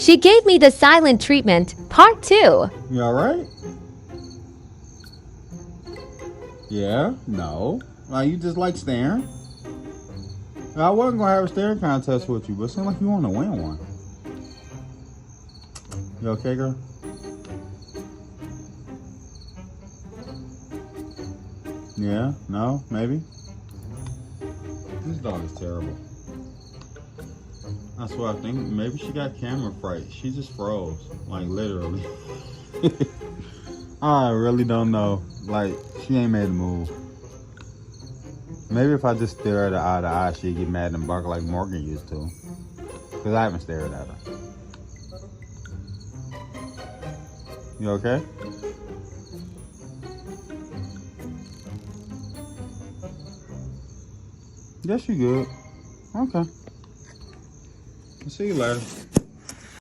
She gave me the silent treatment, part 2. You alright? Yeah? No? Like, you just like staring? I wasn't gonna have a staring contest with you, but it seems like you want to win one. You okay, girl? Yeah? No? Maybe? This dog is terrible. That's what I think. Maybe she got camera fright. She just froze. Like, literally. I really don't know. Like, she ain't made a move. Maybe if I just stare at her eye to eye, she'd get mad and bark like Morgan used to. Because I haven't stared at her. You okay? Yes, you good. Okay. I'll see you later.